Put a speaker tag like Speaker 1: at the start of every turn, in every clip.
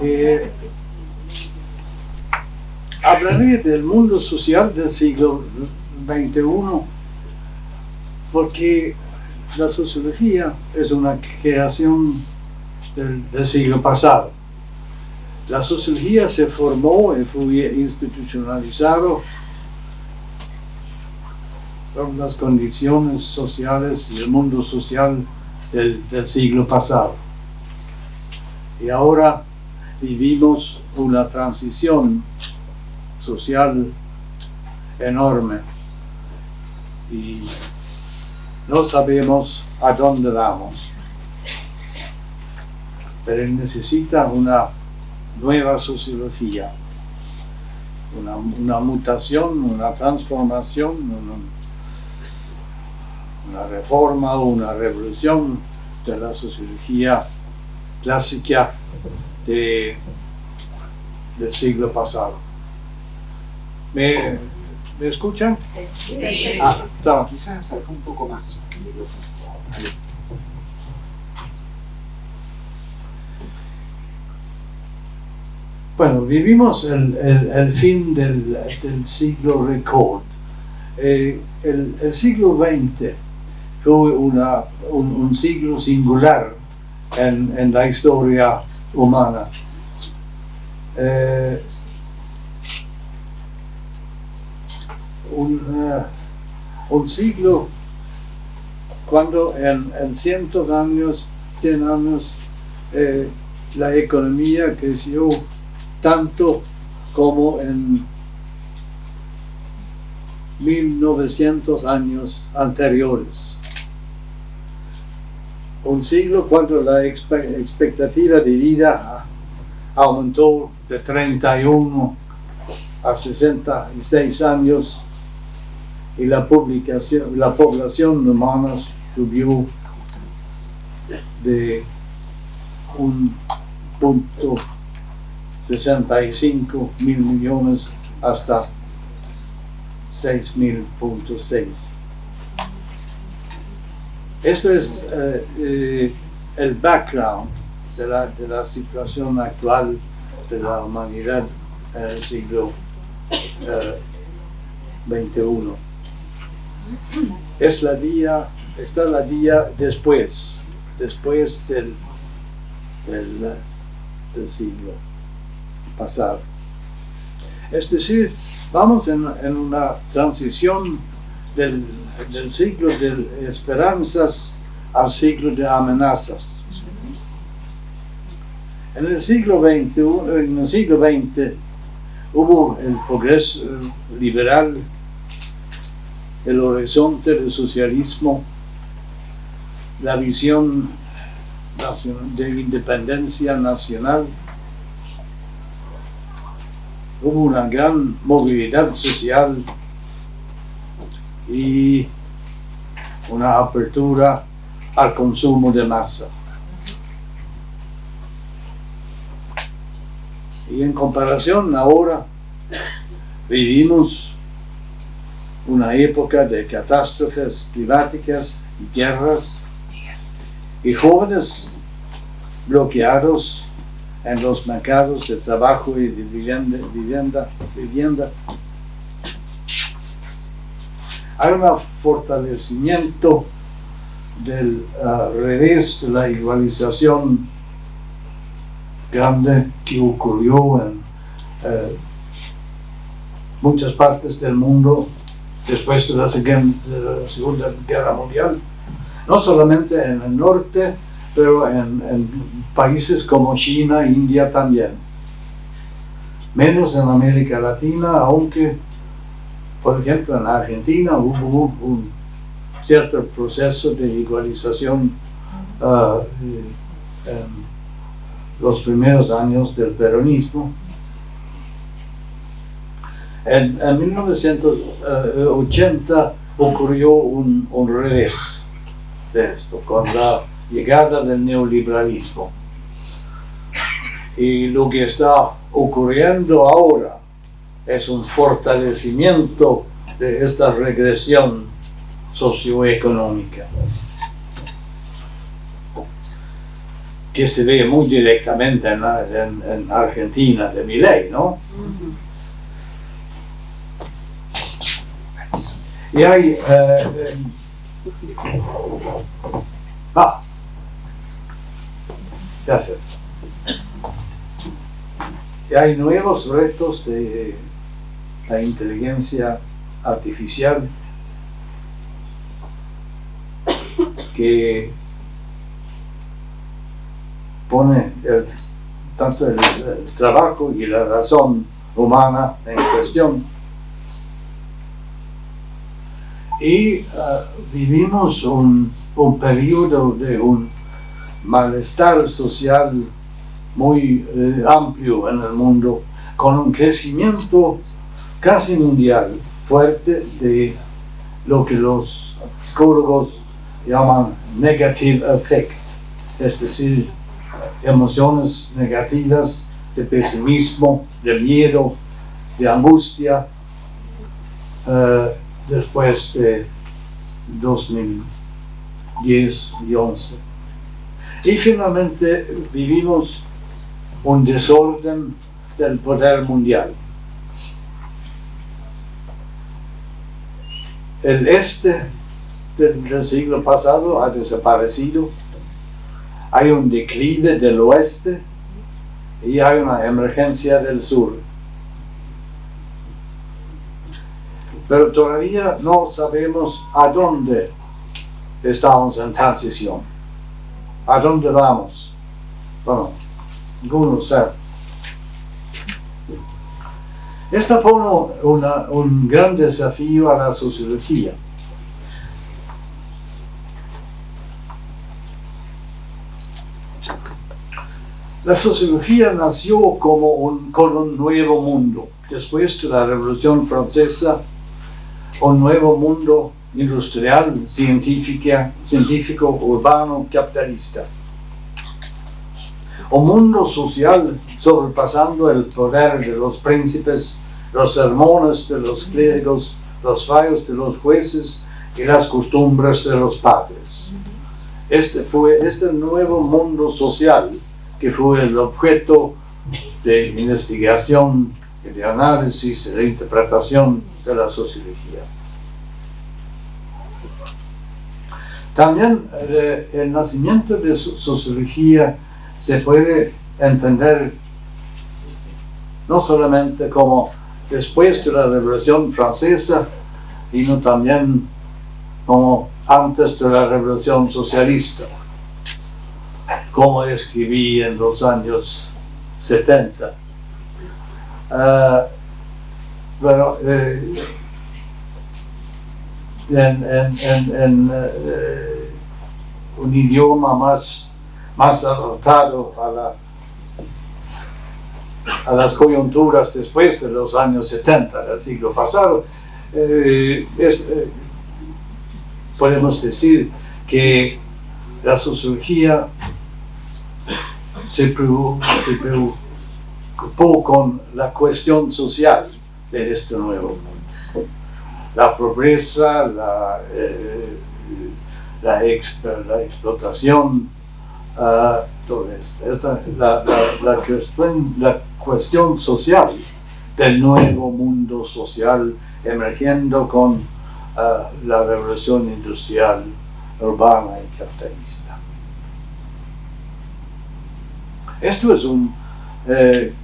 Speaker 1: Eh, Hablaré del mundo social del siglo XXI porque la sociología es una creación del siglo pasado. La sociología se formó y fue institucionalizado por las condiciones sociales y el mundo social del siglo pasado. Y ahora vivimos una transición social enorme y no sabemos a dónde vamos, pero necesita una nueva sociología, una mutación, una transformación, una reforma, una revolución de la sociología clásica del siglo pasado. ¿Me escuchan?
Speaker 2: Sí.
Speaker 3: Quizás acerca un poco más el micrófono.
Speaker 1: Bueno, vivimos el fin del siglo récord. El siglo XX fue un siglo singular en la historia humana. Un siglo cuando en cientos años, 100 años, la economía creció tanto como en 1900 años anteriores. Un siglo cuando la expectativa de vida aumentó de 31 a 66 años y la población humana subió de 1.65 mil millones hasta 6.6. Esto es el background de la situación actual de la humanidad en el siglo XXI. Está la día después del siglo pasado. Es decir, vamos en una transición del siglo de esperanzas al siglo de amenazas. En el siglo XX hubo el progreso liberal, el horizonte del socialismo, la visión de independencia nacional. Hubo una gran movilidad social y una apertura al consumo de masa. Y en comparación ahora vivimos una época de catástrofes climáticas y guerras y jóvenes bloqueados en los mercados de trabajo y de vivienda. Hay un fortalecimiento del revés de la igualización grande que ocurrió en muchas partes del mundo después de la Segunda Guerra Mundial, no solamente en el norte, pero en países como China, India también. Menos en América Latina, aunque, por ejemplo, en Argentina hubo un cierto proceso de igualización en los primeros años del peronismo. En 1980 ocurrió un revés de esto, con la llegada del neoliberalismo. Y lo que está ocurriendo ahora es un fortalecimiento de esta regresión socioeconómica. que se ve muy directamente en Argentina de Milei, ¿no? Y hay ya sé. Y hay nuevos retos de la inteligencia artificial que pone tanto el trabajo y la razón humana en cuestión. Y vivimos un periodo de un malestar social muy amplio en el mundo, con un crecimiento casi mundial fuerte de lo que los psicólogos llaman negative affect, es decir, emociones negativas de pesimismo, de miedo, de angustia, después de 2010 y 11. Y finalmente vivimos un desorden del poder mundial. El este del siglo pasado ha desaparecido, hay un declive del oeste y hay una emergencia del sur. Pero todavía no sabemos a dónde estamos en transición, a dónde vamos. Bueno, ninguno sabe. Esto pone un gran desafío a la sociología. La sociología nació con un nuevo mundo. Después de la Revolución Francesa, un nuevo mundo industrial, científico, urbano, capitalista. Un mundo social sobrepasando el poder de los príncipes, los sermones de los clérigos, los fallos de los jueces y las costumbres de los padres. Este nuevo mundo social que fue el objeto de investigación, de análisis y de interpretación de la sociología. También el nacimiento de sociología se puede entender no solamente como después de la Revolución Francesa, sino también como antes de la Revolución Socialista, como escribí en los años 70. En un idioma más adaptado a las coyunturas después de los años 70 del siglo pasado, podemos decir que la sociología se preocupó con la cuestión social de este nuevo mundo. La pobreza, la explotación, todo esto. La cuestión social del nuevo mundo social emergiendo con la revolución industrial, urbana y capitalista. Esto es una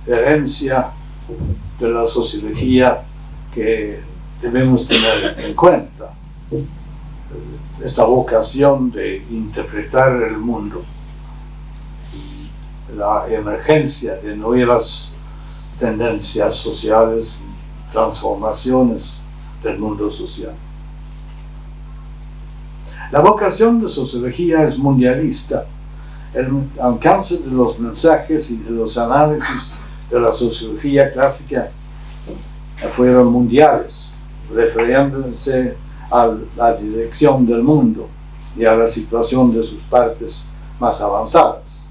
Speaker 1: herencia de la sociología que debemos tener en cuenta. Esta vocación de interpretar el mundo, la emergencia de nuevas tendencias sociales, transformaciones del mundo social. La vocación de sociología es mundialista. El alcance de los mensajes y de los análisis de la sociología clásica fueron mundiales, refiriéndose a la dirección del mundo y a la situación de sus partes más avanzadas.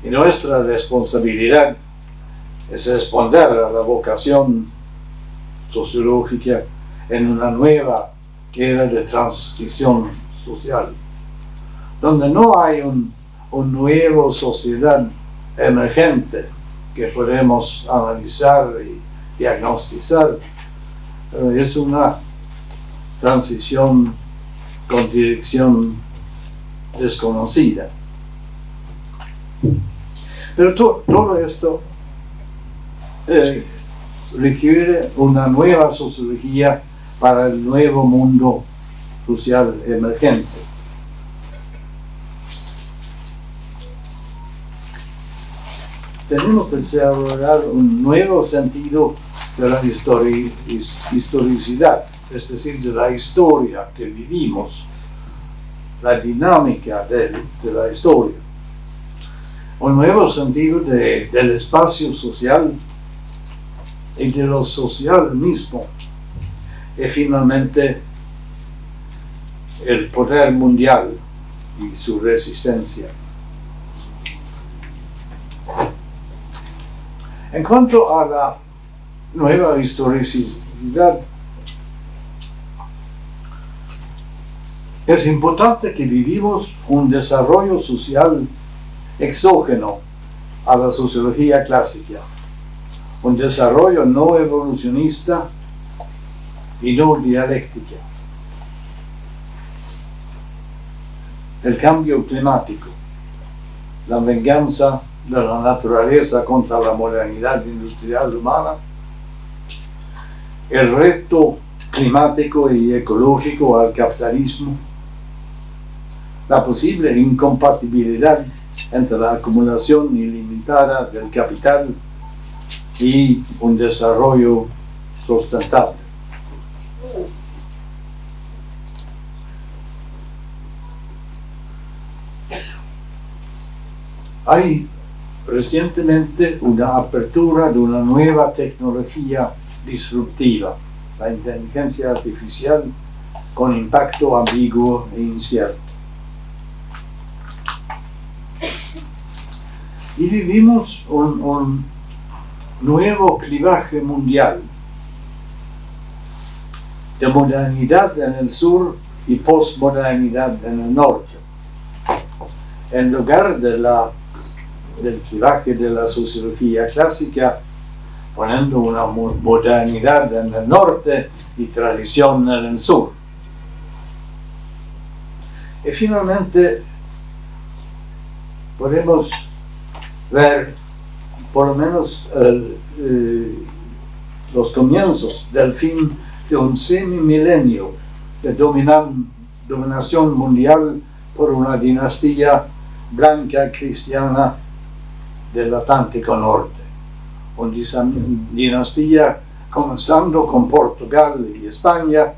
Speaker 1: Y nuestra responsabilidad es responder a la vocación sociológica en una nueva era de transición social, donde no hay un una nueva sociedad emergente que podemos analizar y diagnosticar. Es una transición con dirección desconocida. Pero todo esto requiere una nueva sociología para el nuevo mundo social emergente. Tenemos que desarrollar un nuevo sentido de la historicidad, es decir, de la historia que vivimos, la dinámica de la historia. Un nuevo sentido del espacio social y de lo social mismo. Y finalmente, el poder mundial y su resistencia. En cuanto a la nueva historicidad, es importante que vivimos un desarrollo social exógeno a la sociología clásica, un desarrollo no evolucionista y no dialéctica. El cambio climático, la venganza de la naturaleza contra la modernidad industrial humana, el reto climático y ecológico al capitalismo, la posible incompatibilidad entre la acumulación ilimitada del capital y un desarrollo sustentable. Hay recientemente una apertura de una nueva tecnología disruptiva, la inteligencia artificial con impacto ambiguo e incierto. Y vivimos un nuevo clivaje mundial de modernidad en el sur y posmodernidad en el norte. En lugar del clivaje de la sociología clásica, poniendo una modernidad en el norte y tradición en el sur. Y finalmente podemos ver por lo menos los comienzos del fin de un semimilenio de dominación mundial por una dinastía blanca cristiana del Atlántico Norte. Una dinastía comenzando con Portugal y España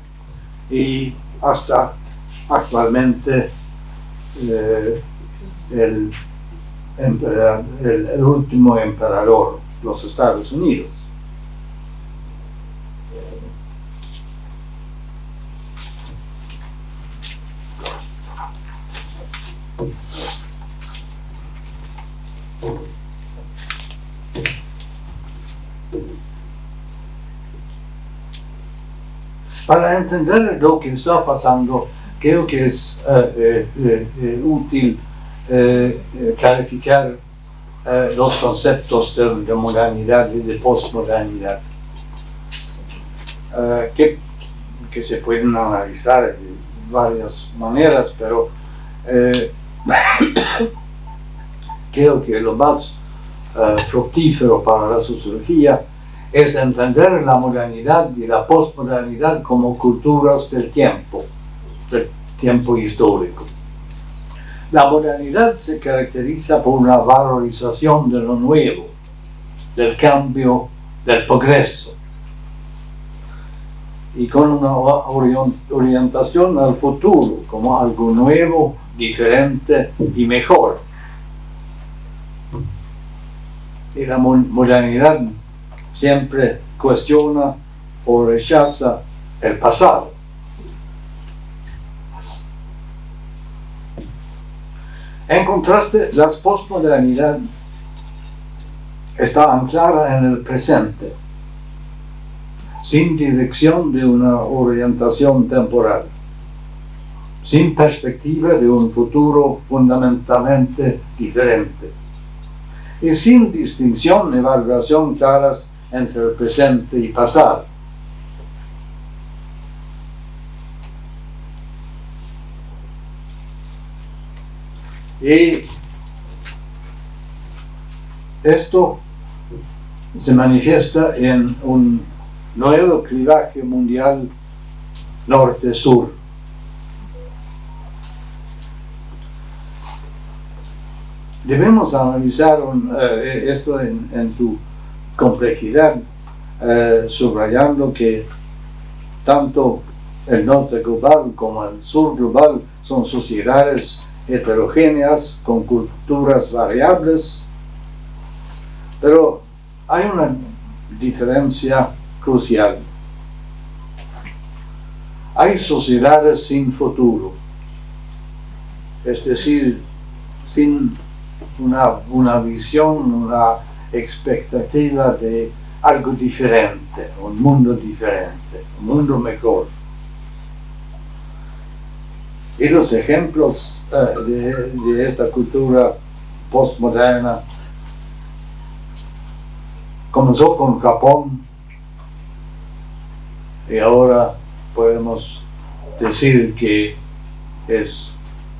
Speaker 1: y hasta actualmente el último emperador, los Estados Unidos. Para entender lo que está pasando, creo que es útil clarificar los conceptos de modernidad y de posmodernidad, que se pueden analizar de varias maneras, pero creo que lo más fructífero para la sociología es entender la modernidad y la posmodernidad como culturas del tiempo histórico. La modernidad se caracteriza por una valorización de lo nuevo, del cambio, del progreso, y con una orientación al futuro como algo nuevo, diferente y mejor. Y la modernidad siempre cuestiona o rechaza el pasado. En contraste, la posmodernidad está anclada en el presente, sin dirección de una orientación temporal, sin perspectiva de un futuro fundamentalmente diferente y sin distinción ni evaluación claras entre el presente y pasado. Y esto se manifiesta en un nuevo clivaje mundial norte-sur. Debemos analizar esto en su complejidad, subrayando que tanto el norte global como el sur global son sociedades heterogéneas con culturas variables, pero hay una diferencia crucial. Hay sociedades sin futuro, es decir, sin una visión, una expectativa de algo diferente, un mundo diferente, un mundo mejor. Y los ejemplos de esta cultura postmoderna comenzó con Japón y ahora podemos decir que es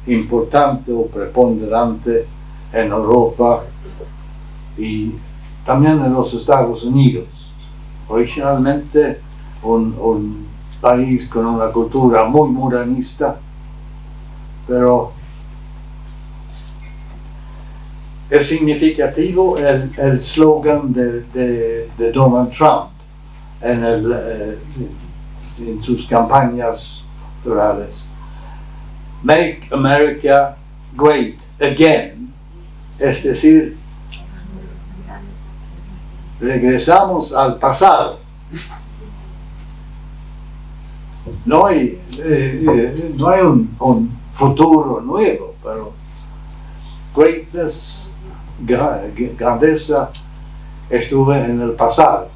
Speaker 1: importante o preponderante en Europa y también en los Estados Unidos. Originalmente un país con una cultura muy modernista, pero es significativo el slogan de Donald Trump en sus campañas electorales: Make America Great Again, es decir, regresamos al pasado. No hay un futuro nuevo, pero greatness, grandeza, estuvo en el pasado.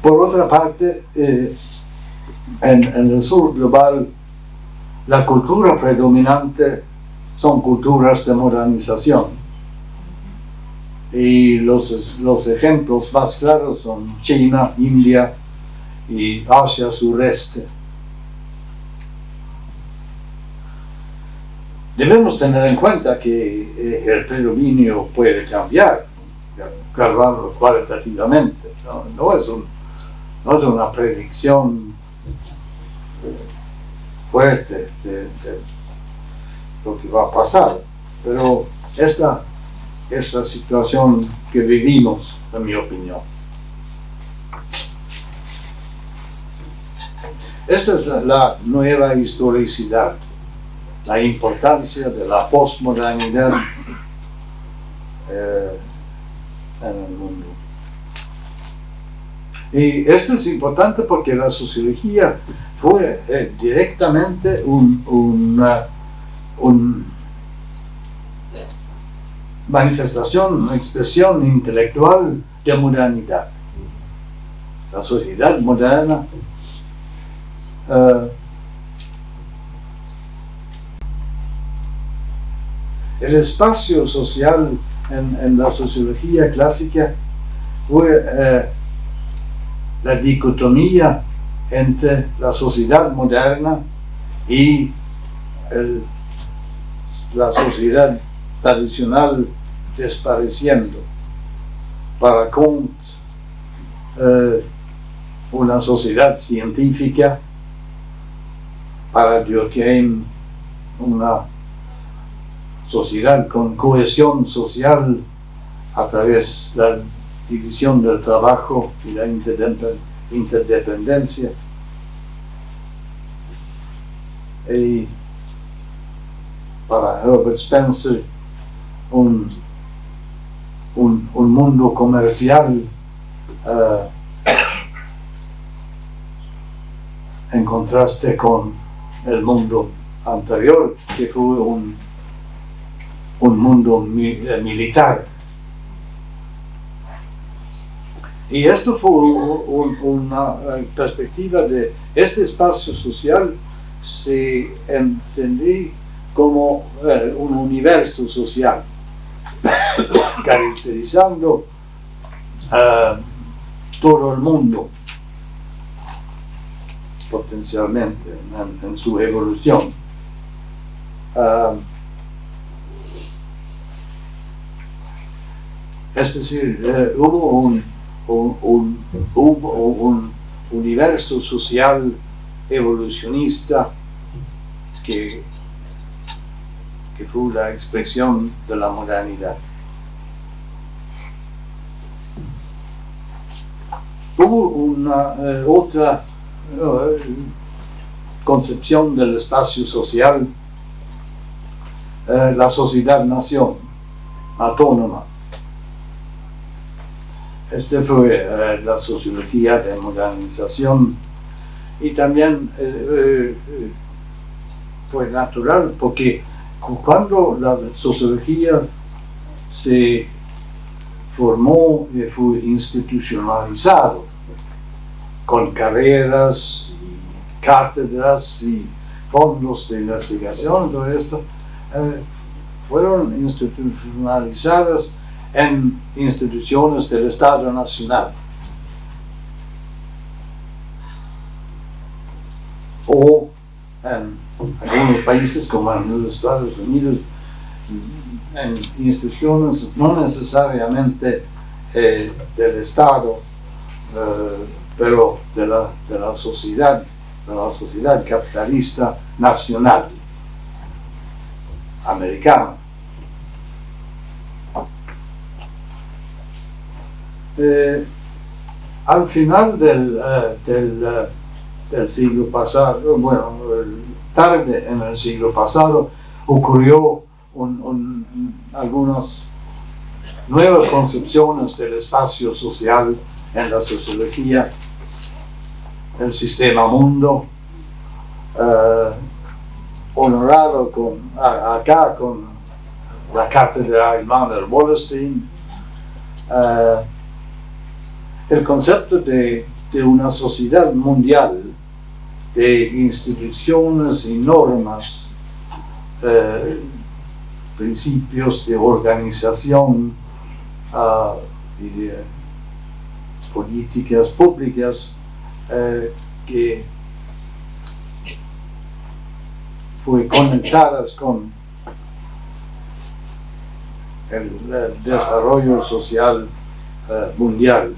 Speaker 1: Por otra parte, en el sur global, la cultura predominante son culturas de modernización. Y los ejemplos más claros son China, India y Asia sureste. Debemos tener en cuenta que el predominio puede cambiar cualitativamente. No es una predicción fuerte de lo que va a pasar, pero esta es la situación que vivimos, en mi opinión. Esta es la nueva historicidad, la importancia de la posmodernidad en el mundo. Y esto es importante porque la sociología fue directamente una manifestación, una expresión intelectual de modernidad. La sociedad moderna el espacio social en la sociología clásica fue la dicotomía entre la sociedad moderna y la sociedad tradicional desapareciendo. Para Kant, una sociedad científica; para Durkheim, una sociedad con cohesión social a través de la división del trabajo y la interdependencia. Y para Herbert Spencer, un mundo comercial en contraste con el mundo anterior, que fue un mundo militar. Y esto fue una perspectiva de este espacio social, se entendí como un universo social, caracterizando todo el mundo potencialmente en su evolución. Es decir, hubo un universo social evolucionista que fue la expresión de la modernidad. Hubo una otra concepción del espacio social, la sociedad-nación autónoma. Este fue la sociología de modernización, y también fue natural porque cuando la sociología se formó y fue institucionalizado con carreras, y cátedras y fondos de investigación, todo esto, fueron institucionalizadas en instituciones del Estado Nacional o en algunos países como en los Estados Unidos en instituciones no necesariamente del Estado, pero de la sociedad capitalista nacional americana. Al final del siglo pasado, bueno, tarde en el siglo pasado, ocurrió algunas nuevas concepciones del espacio social en la sociología, el sistema mundo, honorado acá con la cátedra Immanuel Wallerstein. El concepto de una sociedad mundial, de instituciones y normas, principios de organización y de políticas públicas que fue conectadas con el desarrollo social mundial.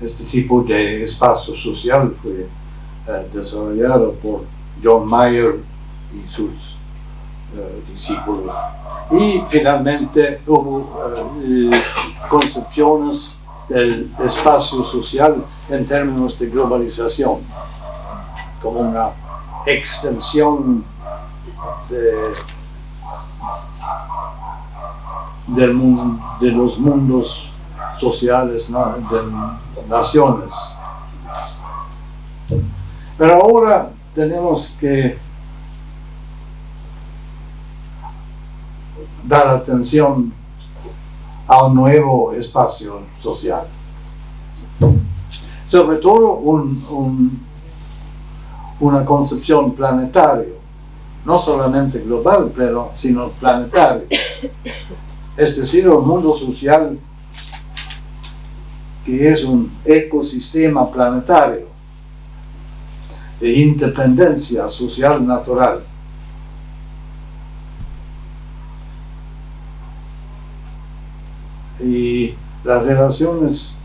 Speaker 1: Este tipo de espacio social fue desarrollado por John Mayer y sus discípulos. Y finalmente hubo concepciones del espacio social en términos de globalización, como una extensión de los mundos sociales, ¿no?, de naciones. Pero ahora tenemos que dar atención a un nuevo espacio social, sobre todo una concepción planetaria, no solamente global, pero sino planetario, es decir, un mundo social que es un ecosistema planetario de independencia social natural. Y las relaciones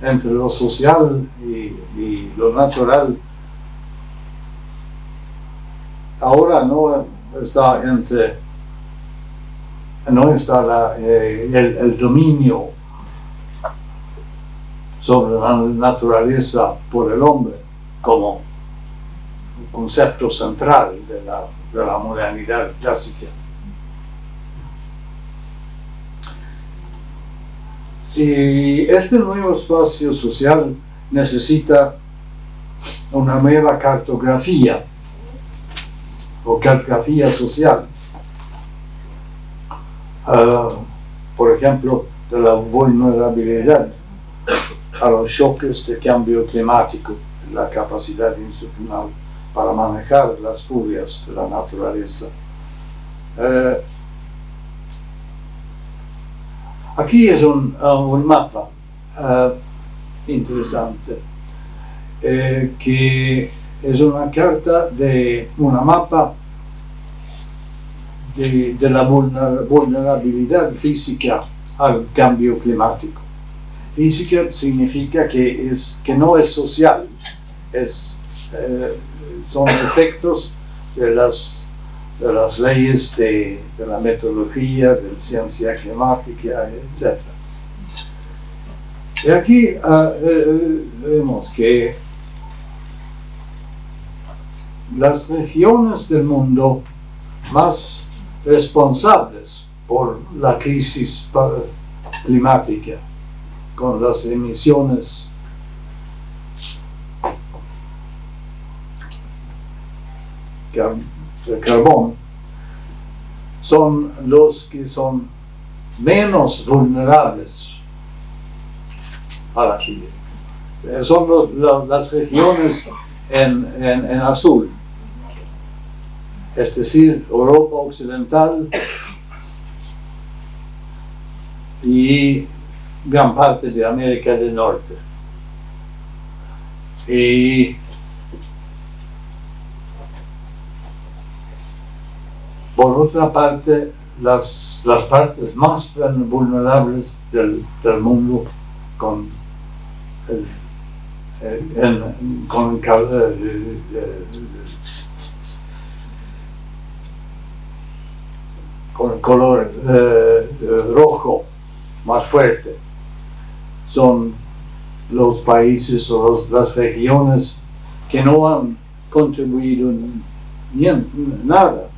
Speaker 1: entre lo social y lo natural ahora no está el dominio sobre la naturaleza por el hombre como un concepto central de la modernidad clásica. Y este nuevo espacio social necesita una nueva cartografía o cartografía social. Por ejemplo, de la vulnerabilidad a los choques de cambio climático, la capacidad institucional para manejar las furias de la naturaleza. Aquí es un mapa interesante, que es una carta de una mapa de la vulnerabilidad física al cambio climático. Física significa que no es social, son efectos de las leyes de la meteorología, de la ciencia climática, etc. Y aquí vemos que las regiones del mundo más responsables por la crisis climática, con las emisiones de carbón, son los que son menos vulnerables a la crisis. Son las regiones en azul, es decir, Europa Occidental y gran parte de América del Norte. Y por otra parte, las partes más vulnerables del mundo con el color rojo más fuerte son los países o las regiones que no han contribuido nada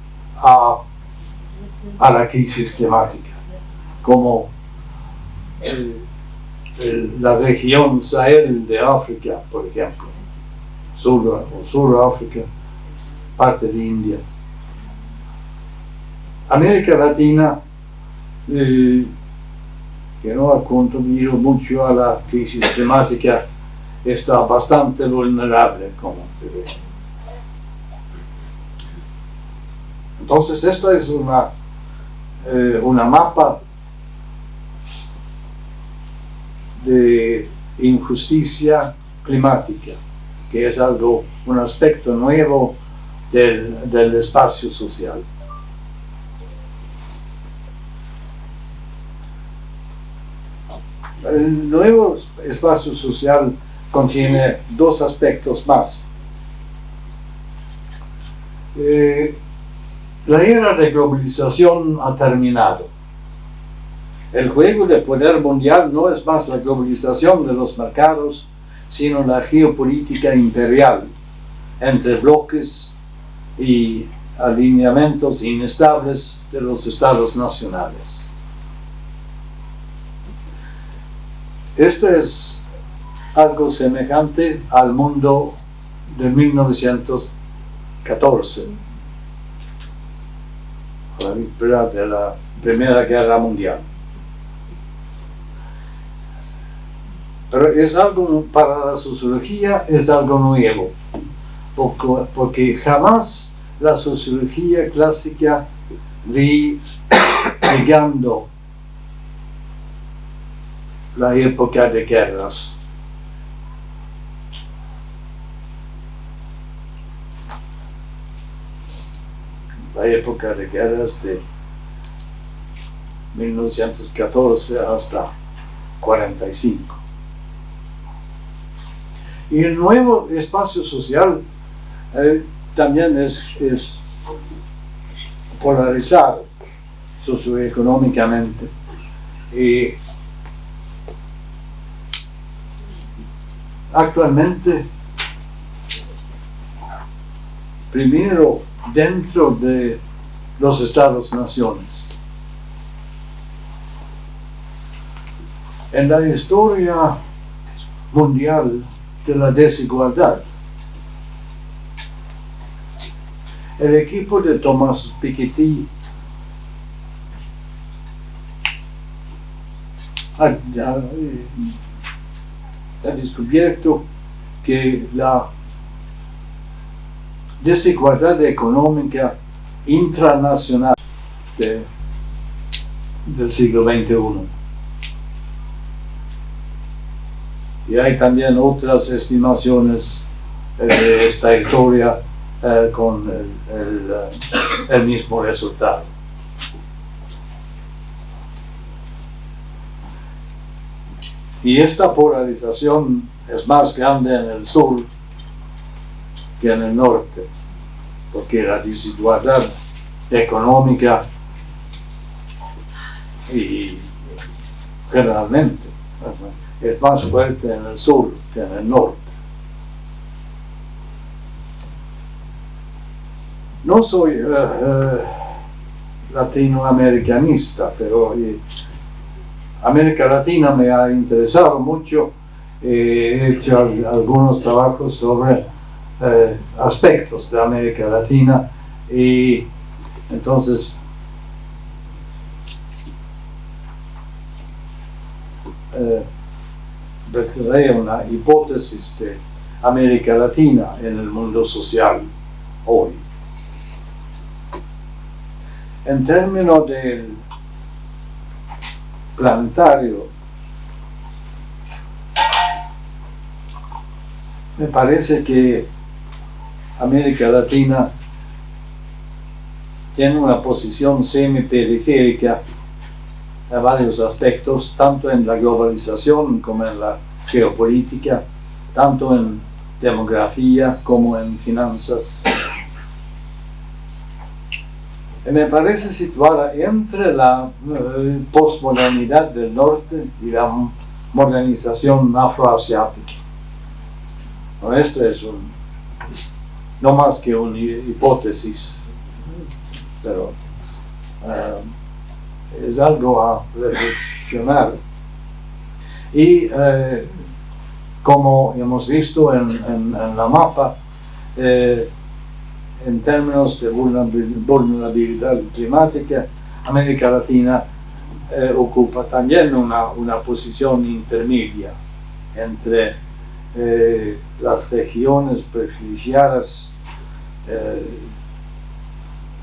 Speaker 1: a la crisis climática, como la región Sahel de África, por ejemplo, Sur África, parte de India. América Latina, que no ha contribuido mucho a la crisis climática, está bastante vulnerable, como se ve. Entonces, esta es una mapa de injusticia climática, que es un aspecto nuevo del espacio social. El nuevo espacio social contiene dos aspectos más. La era de globalización ha terminado. El juego de poder mundial no es más la globalización de los mercados, sino la geopolítica imperial entre bloques y alineamientos inestables de los estados nacionales. Esto es algo semejante al mundo de 1914, a la víspera de la Primera Guerra Mundial. Pero es algo, para la sociología, es algo nuevo, porque jamás la sociología clásica vi llegando la época de guerras. La época de guerras de 1914 hasta 45. Y el nuevo espacio social también es polarizado socioeconómicamente. Y actualmente, primero dentro de los Estados-naciones. En la historia mundial de la desigualdad, el equipo de Thomas Piketty ha descubierto que la desigualdad económica intranacional del siglo XXI. Y hay también otras estimaciones de esta historia con el mismo resultado. Y esta polarización es más grande en el sur que en el norte, porque la desigualdad económica y generalmente es más fuerte en el sur que en el norte. No soy latinoamericanista, pero América Latina me ha interesado mucho. He hecho algunos trabajos sobre aspectos de América Latina y entonces presentaré una hipótesis de América Latina en el mundo social hoy. En términos del planetario, me parece que América Latina tiene una posición semiperiférica en varios aspectos, tanto en la globalización como en la geopolítica, tanto en demografía como en finanzas. Me parece situada entre la posmodernidad del norte y la modernización afroasiática. Esto es no más que una hipótesis, pero es algo a reflexionar. Y como hemos visto en la mapa, en términos de vulnerabilidad climática, América Latina ocupa también una posición intermedia entre las regiones privilegiadas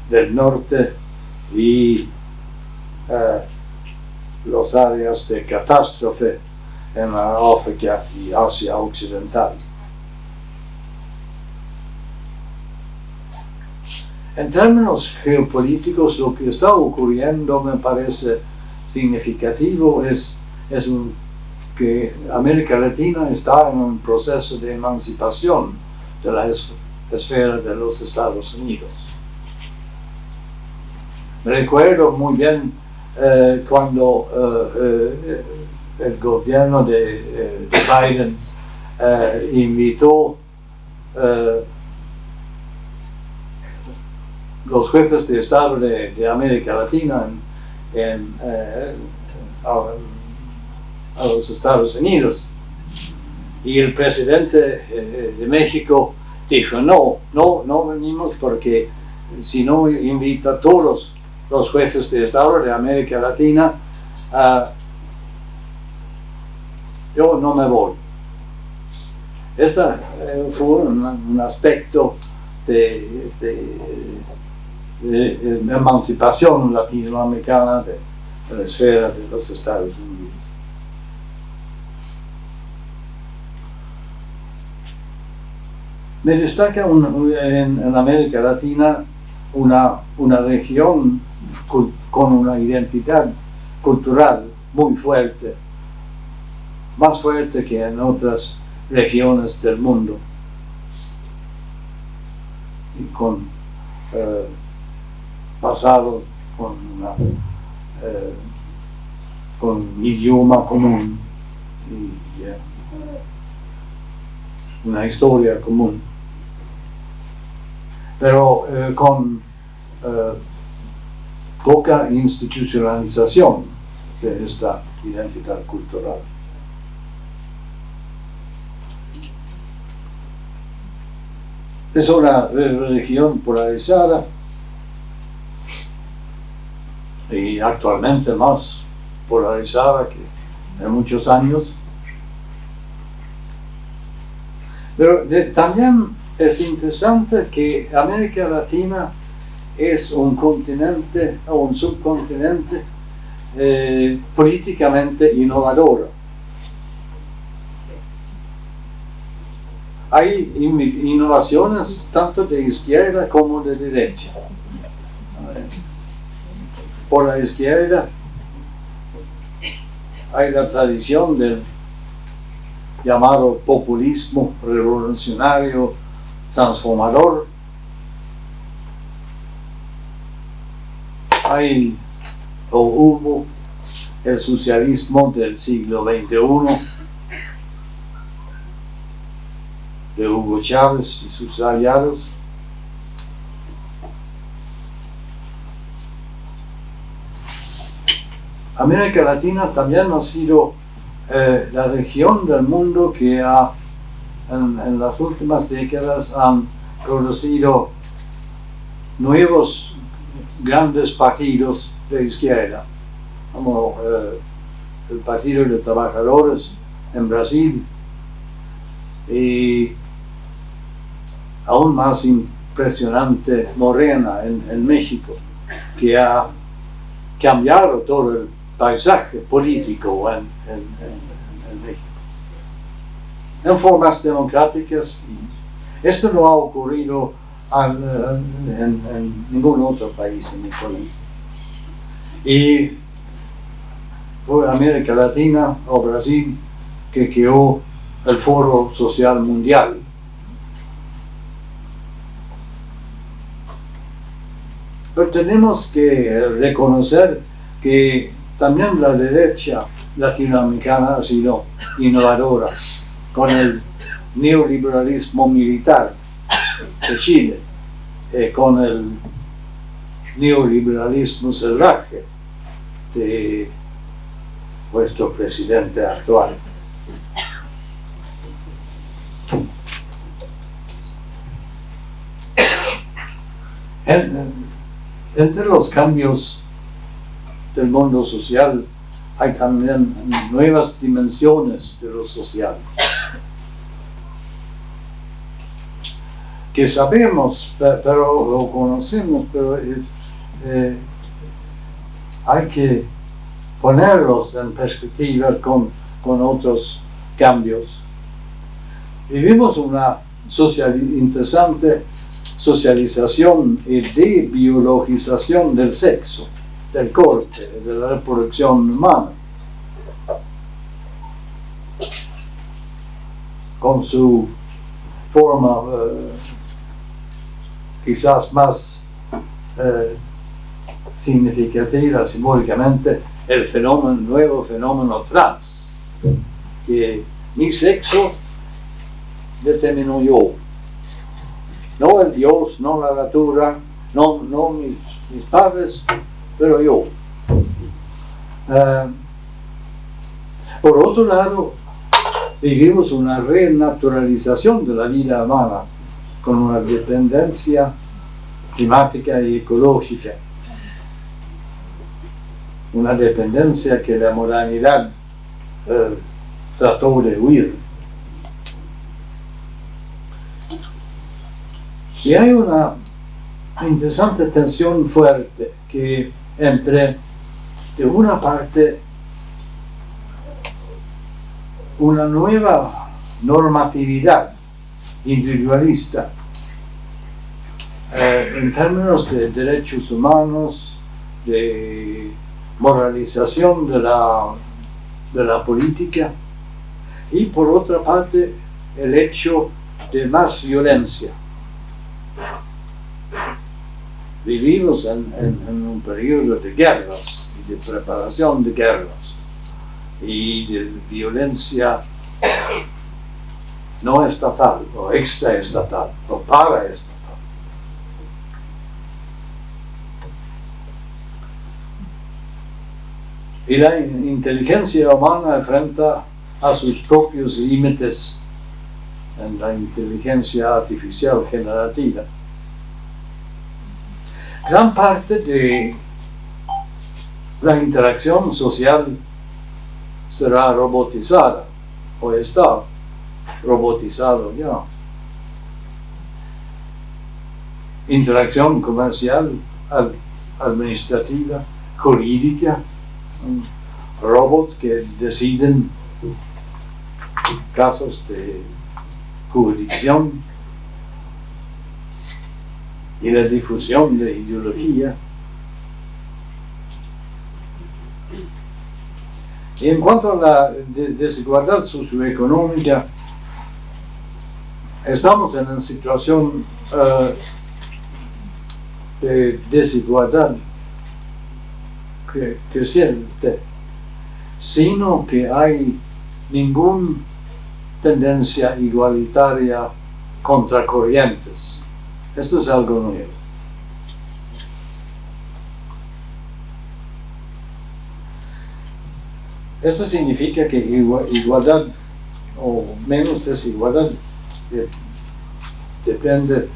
Speaker 1: del norte y las áreas de catástrofe en la África y Asia Occidental. En términos geopolíticos, lo que está ocurriendo me parece significativo es que América Latina está en un proceso de emancipación de la esfera de los Estados Unidos. Me recuerdo muy bien cuando el gobierno de Biden invitó los jefes de Estado de América Latina a los Estados Unidos, y el presidente de México dijo no venimos porque si no invita a todos los jefes de Estado de América Latina, yo no me voy. Este fue un aspecto de emancipación latinoamericana de la esfera de los Estados Unidos. Me destaca en América Latina una región con una identidad cultural muy fuerte, más fuerte que en otras regiones del mundo, y con pasado, con un idioma común y una historia común, pero con poca institucionalización de esta identidad cultural. Es una región polarizada y actualmente más polarizada que en muchos años. Pero también es interesante que América Latina es un continente o un subcontinente políticamente innovador. Hay innovaciones tanto de izquierda como de derecha. Por la izquierda hay la tradición del llamado populismo revolucionario transformador. Hay o hubo el socialismo del siglo XXI de Hugo Chávez y sus aliados. América Latina también ha sido la región del mundo que en las últimas décadas han producido nuevos grandes partidos de izquierda, como el Partido de Trabajadores en Brasil, y aún más impresionante Morena en México, que ha cambiado todo el paisaje político en México, en formas democráticas. Esto no ha ocurrido en ningún otro país en el mundo. Y fue América Latina o Brasil que creó el Foro Social Mundial. Pero tenemos que reconocer que también la derecha latinoamericana ha sido innovadora con el neoliberalismo militar de Chile, con el neoliberalismo salvaje de nuestro presidente actual. Entre los cambios del mundo social hay también nuevas dimensiones de lo social que sabemos, pero lo conocemos, pero hay que ponerlos en perspectiva con otros cambios. Vivimos una interesante socialización y debiologización del sexo, del corte, de la reproducción humana, con su forma quizás más significativa simbólicamente, el nuevo fenómeno trans, que mi sexo determino yo, no el Dios, no la natura, no mis padres, pero yo. Por otro lado, vivimos una renaturalización de la vida humana con una dependencia climática y ecológica, una dependencia que la modernidad trató de huir. Y hay una interesante tensión fuerte que entre, de una parte, una nueva normatividad individualista en términos de derechos humanos, de moralización de la política, y por otra parte el hecho de más violencia. Vivimos en un periodo de guerras y de preparación de guerras y de violencia no estatal o extraestatal o paraestatal. Y la inteligencia humana enfrenta a sus propios límites en la inteligencia artificial generativa. Gran parte de la interacción social será robotizada o está robotizado ya. Interacción comercial, administrativa, jurídica, robots que deciden casos de jurisdicción y la difusión de ideología. Y en cuanto a la desigualdad socioeconómica, estamos en una situación de desigualdad creciente, sino que hay ninguna tendencia igualitaria contra corrientes. Esto es algo nuevo. Esto significa que igualdad o menos desigualdad depende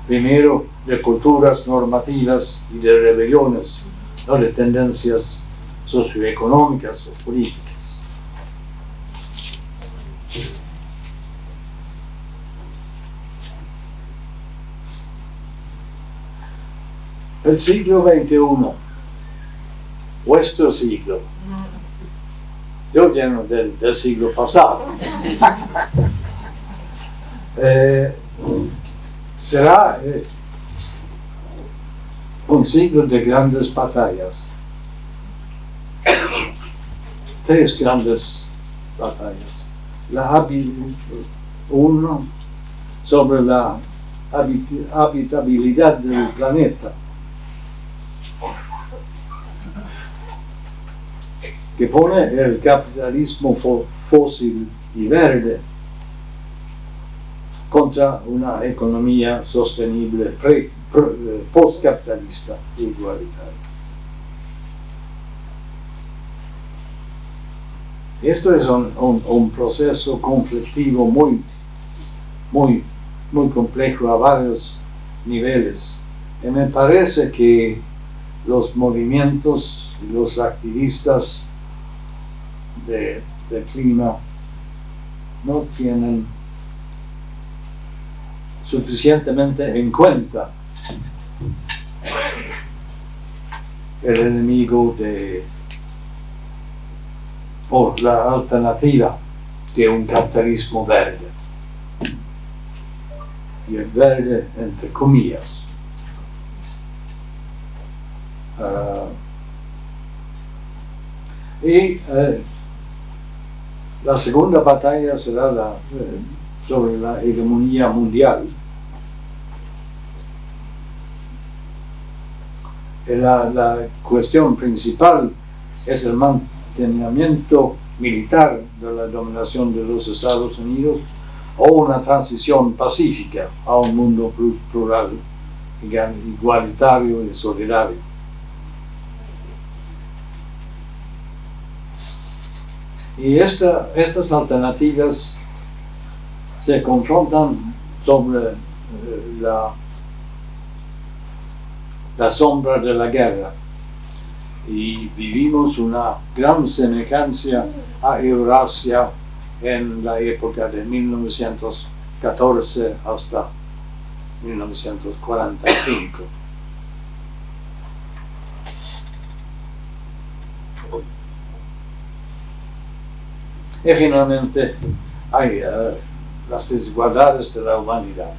Speaker 1: primero de culturas normativas y de rebeliones, no de tendencias socioeconómicas o políticas. El siglo XXI, vuestro siglo, yo lleno del siglo pasado, será un siglo de grandes batallas. Tres grandes batallas. Uno sobre la habitabilidad del planeta, que pone el capitalismo fósil y verde contra una economía sostenible postcapitalista e igualitaria. Esto es un proceso conflictivo muy complejo a varios niveles. Y me parece que los movimientos y los activistas del clima no tienen suficientemente en cuenta el enemigo o la alternativa de un capitalismo verde. Y el verde entre comillas. La segunda batalla será sobre la hegemonía mundial. La cuestión principal es el mantenimiento militar de la dominación de los Estados Unidos o una transición pacífica a un mundo plural, igualitario y solidario. Y estas alternativas se confrontan sobre la sombra de la guerra, y vivimos una gran semejanza a Eurasia en la época de 1914 hasta 1945. Y finalmente hay las desigualdades de la humanidad,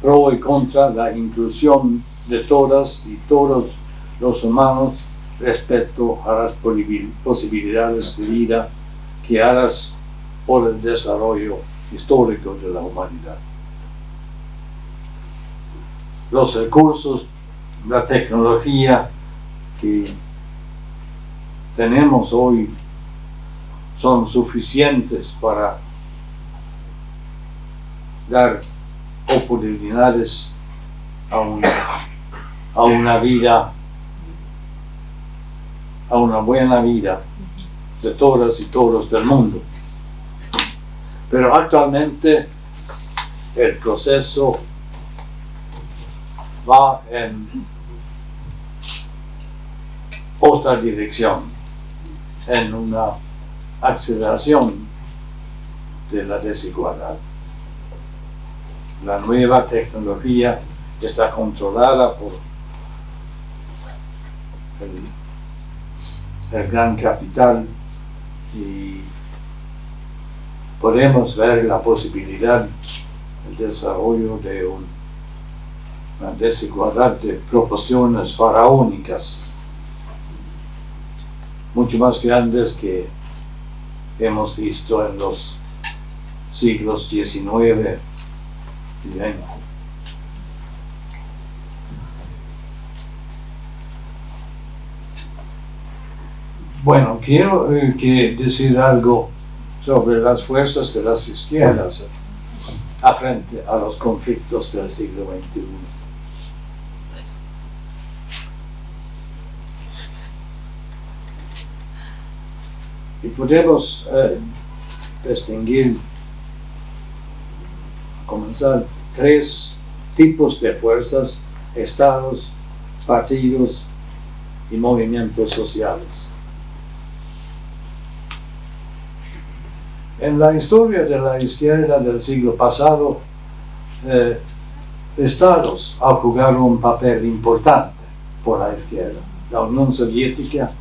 Speaker 1: pro y contra la inclusión de todas y todos los humanos respecto a las posibilidades de vida creadas por el desarrollo histórico de la humanidad. Los recursos, la tecnología que tenemos hoy son suficientes para dar oportunidades a una vida, a una buena vida de todas y todos del mundo. Pero actualmente el proceso va en otra dirección. en una aceleración de la desigualdad. La nueva tecnología está controlada por el gran capital y podemos ver la posibilidad del desarrollo de una desigualdad de proporciones faraónicas, mucho más grandes que hemos visto en los siglos XIX y XX. Bueno, quiero decir algo sobre las fuerzas de las izquierdas frente a los conflictos del siglo XXI. Y podemos distinguir, comenzar, tres tipos de fuerzas: estados, partidos y movimientos sociales. En la historia de la izquierda del siglo pasado, estados han jugado un papel importante por la izquierda. La Unión Soviética,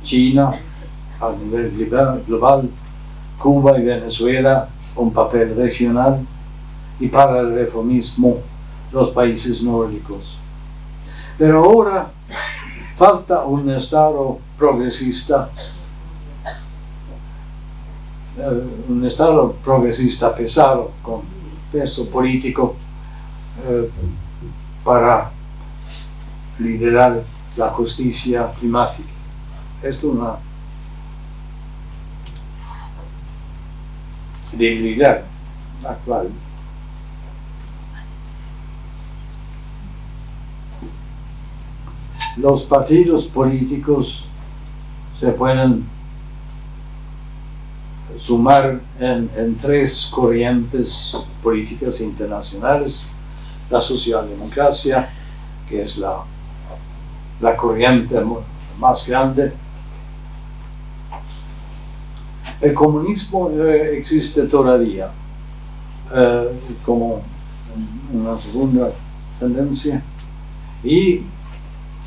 Speaker 1: China a nivel global, Cuba y Venezuela un papel regional, y para el reformismo los países nórdicos. Pero ahora falta un estado progresista, pesado, con peso político, para liderar la justicia climática. Es una debilidad actual. Los partidos políticos se pueden sumar en tres corrientes políticas internacionales: la socialdemocracia, que es la corriente más grande. El comunismo existe todavía como una segunda tendencia, y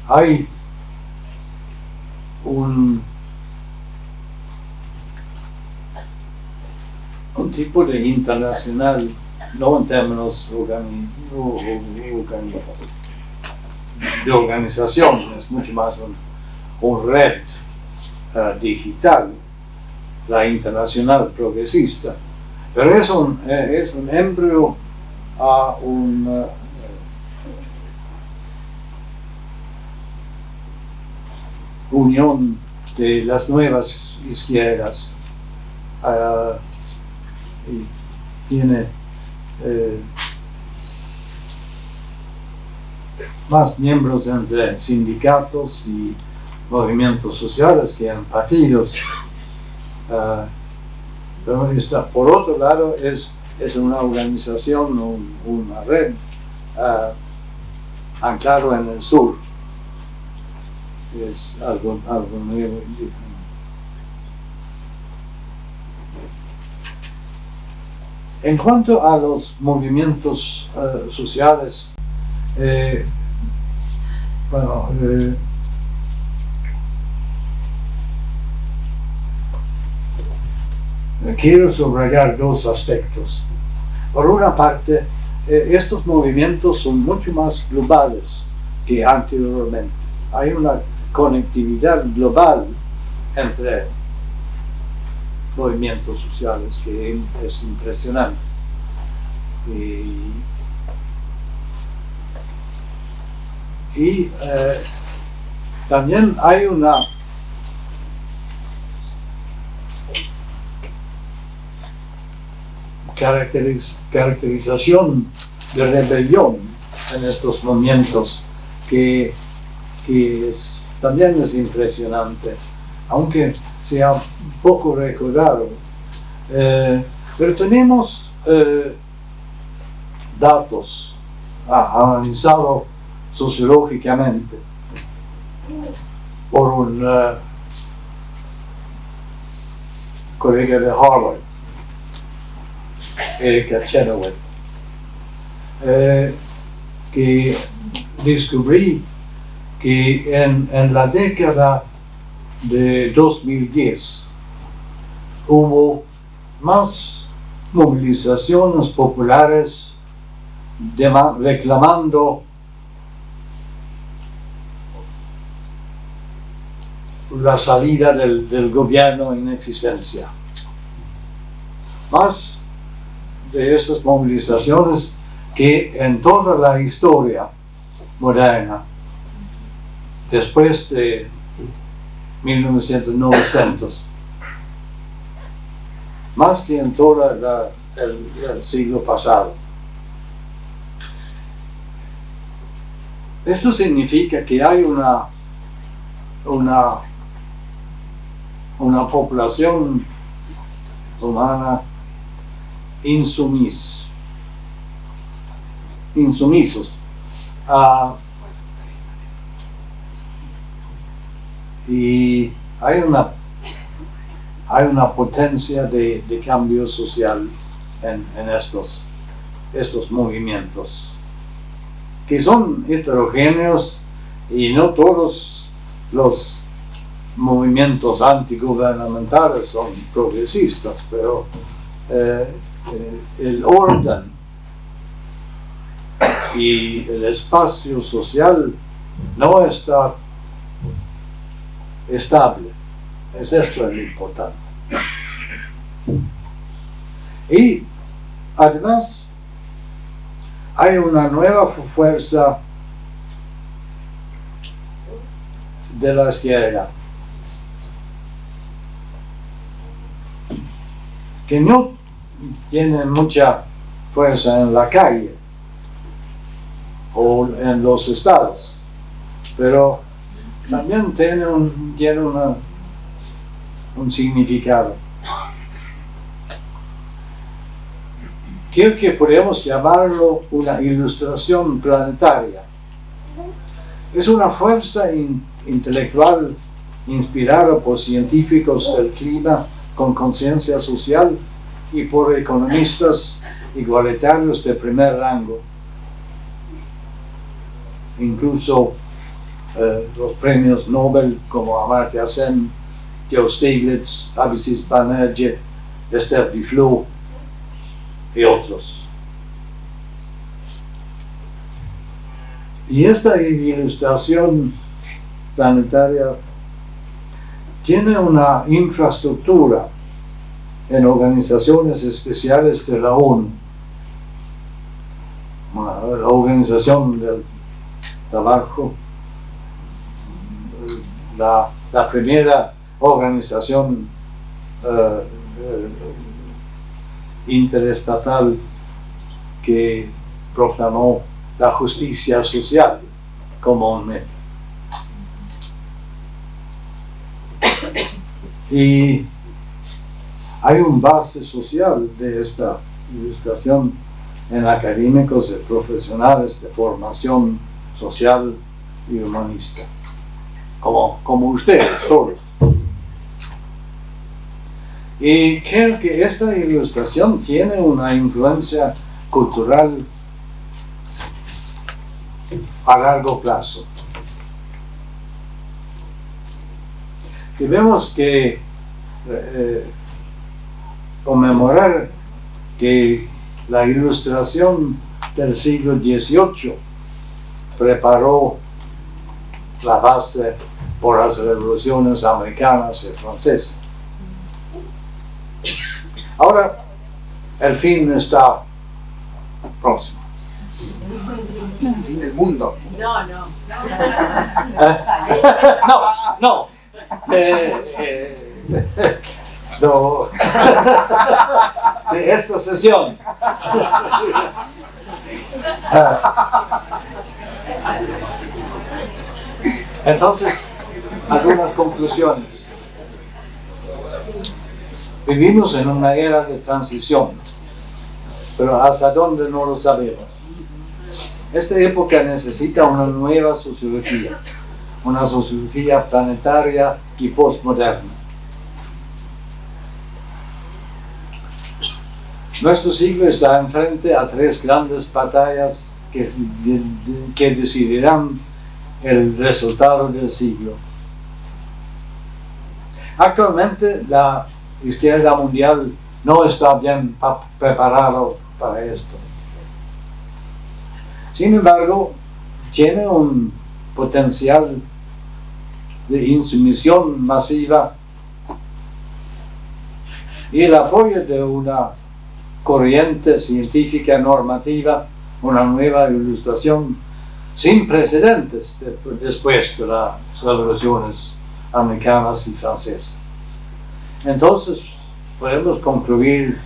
Speaker 1: hay un tipo de internacional, no en términos de organización, es mucho más un red digital, la Internacional Progresista, pero es un embrión a una unión de las nuevas izquierdas, y tiene más miembros entre sindicatos y movimientos sociales que en partidos. Pero por otro lado es una organización, una red anclado en el sur. Es algo nuevo y diferente. En cuanto a los movimientos sociales, quiero subrayar dos aspectos. Por una parte, estos movimientos son mucho más globales que anteriormente. Hay una conectividad global entre movimientos sociales que es impresionante. Y también hay una caracterización de rebelión en estos momentos que también es impresionante, aunque sea poco recordado. Pero tenemos datos analizados sociológicamente por un colega de Harvard, Erika Chenoweth, que descubrí que en la década de 2010 hubo más movilizaciones populares reclamando la salida del gobierno en existencia. Más de esas movilizaciones que en toda la historia moderna, después de 1900, más que en todo el siglo pasado. Esto significa que hay una población humana insumisos. Y hay una potencia de cambio social en estos movimientos, que son heterogéneos, y no todos los movimientos antigubernamentales son progresistas, pero el orden y el espacio social no está estable. Es esto lo importante. Y además hay una nueva fuerza de la izquierda que no tiene mucha fuerza en la calle o en los estados, pero también tiene un significado. Creo que podemos llamarlo una ilustración planetaria. Es una fuerza intelectual inspirada por científicos del clima con conciencia social y por economistas igualitarios de primer rango. Incluso los premios Nobel como Amartya Sen, Joe Stiglitz, Abhijit Banerjee, Esther Duflo y otros. Y esta ilustración planetaria tiene una infraestructura en organizaciones especiales de la ONU, la Organización del Trabajo, la primera organización interestatal que proclamó la justicia social como un meta. Y hay un base social de esta ilustración en académicos y profesionales de formación social y humanista, como ustedes todos. Y creo que esta ilustración tiene una influencia cultural a largo plazo. Tenemos que conmemorar que la ilustración del siglo XVIII preparó la base por las revoluciones americanas y francesas. Ahora el fin está próximo.
Speaker 3: El fin del mundo.
Speaker 1: No. De esta sesión. Entonces, algunas conclusiones. Vivimos en una era de transición, pero hasta dónde no lo sabemos. Esta época necesita una nueva sociología, una sociología planetaria y postmoderna. Nuestro siglo está enfrente a tres grandes batallas que decidirán el resultado del siglo. Actualmente la izquierda mundial no está bien preparada para esto. Sin embargo, tiene un potencial de insumisión masiva y el apoyo de una corriente científica normativa, una nueva ilustración sin precedentes después de las revoluciones americanas y francesas. Entonces, podemos concluir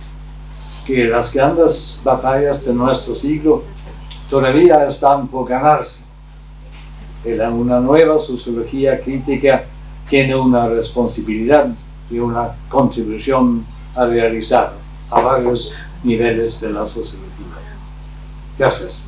Speaker 1: que las grandes batallas de nuestro siglo todavía están por ganarse. Una nueva sociología crítica tiene una responsabilidad y una contribución a realizar a varios niveles de la sociología. Gracias.